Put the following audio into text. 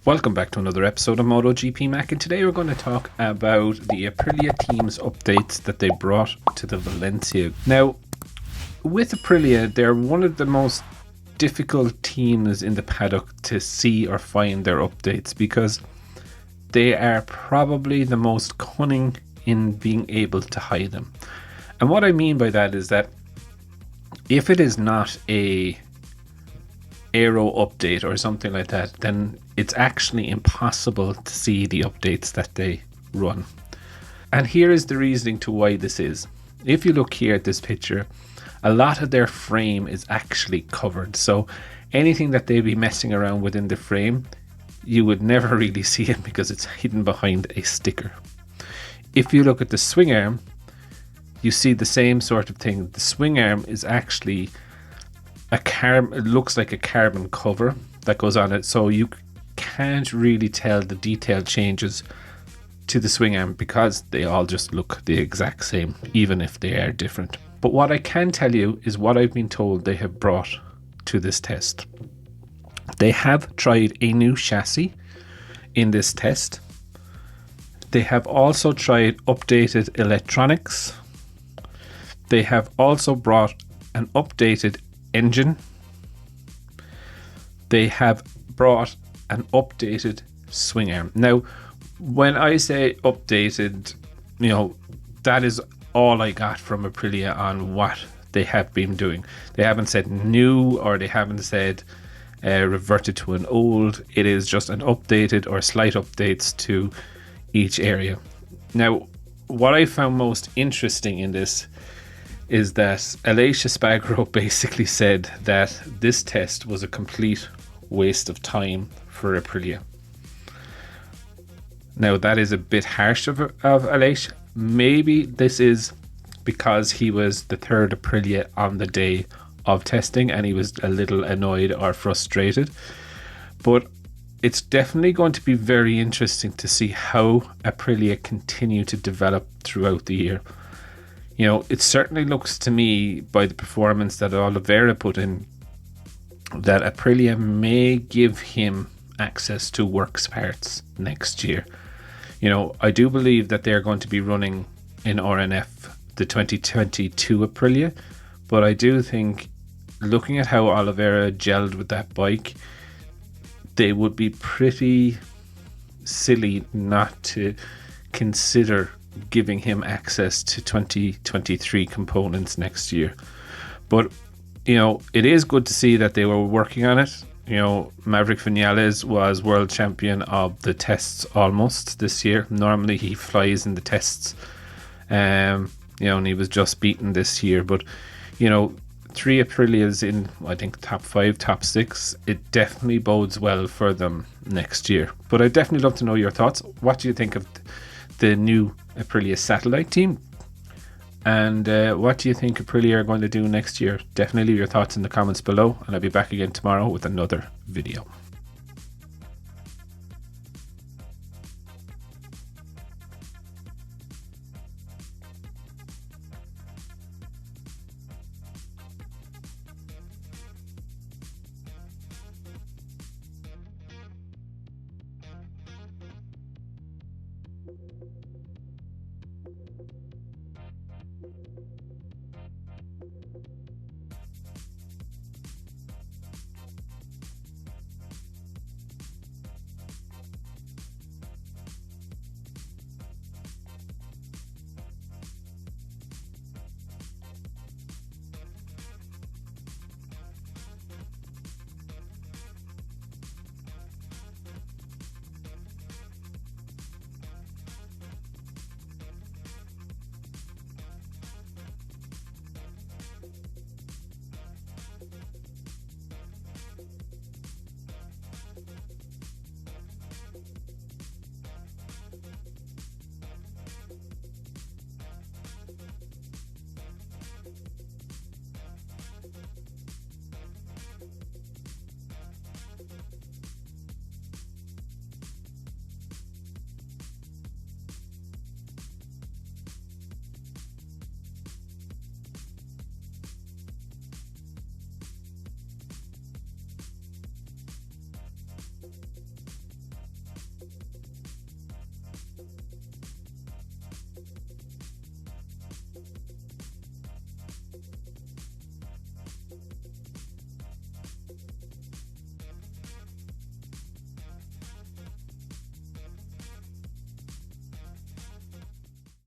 Welcome back to another episode of Motogp Mac, and today we're going to talk about the Aprilia team's updates that they brought to the Valencia. Now, with Aprilia, they're one of the most difficult teams in the paddock to see or find their updates because they are probably the most cunning in being able to hide them. And what I mean by that is that if it is not a aero update or something like that, then it's actually impossible to see the updates that they run. And here is the reasoning to why this is. If you look here at this picture, a lot of their frame is actually covered, so anything that they'd be messing around within the frame, you would never really see it because it's hidden behind a sticker. If you look at the swing arm, you see the same sort of thing. The swing arm is actually it looks like a carbon cover that goes on it, so you can't really tell the detail changes to the swing arm because they all just look the exact same, even if they are different. But what I can tell you is what I've been told they have brought to this test. They have tried a new chassis in this test. They have also tried updated electronics. They have also brought an updated engine. They have brought an updated swing arm. Now, when I say updated, that is all I got from Aprilia on what they have been doing. They haven't said new, or they haven't said reverted to an old. It is just an updated or slight updates to each area. Now, what I found most interesting in this is that Alicia Spagro basically said that this test was a complete waste of time for Aprilia. Now, that is a bit harsh of Alicia. Maybe this is because he was the third Aprilia on the day of testing and he was a little annoyed or frustrated. But it's definitely going to be very interesting to see how Aprilia continue to develop throughout the year. It certainly looks to me, by the performance that Oliveira put in, that Aprilia may give him access to works parts next year. I do believe that they're going to be running in RNF the 2022 Aprilia, but I do think, looking at how Oliveira gelled with that bike, they would be pretty silly not to consider giving him access to 2023 components next year. But it is good to see that they were working on it. Maverick Vinales was world champion of the tests almost this year. Normally he flies in the tests, and he was just beaten this year. But 3 Aprilias in, I think, top 5, top 6, it definitely bodes well for them next year. But I'd definitely love to know your thoughts. What do you think of the new Aprilia satellite team? And what do you think Aprilia are going to do next year? Definitely leave your thoughts in the comments below, and I'll be back again tomorrow with another video.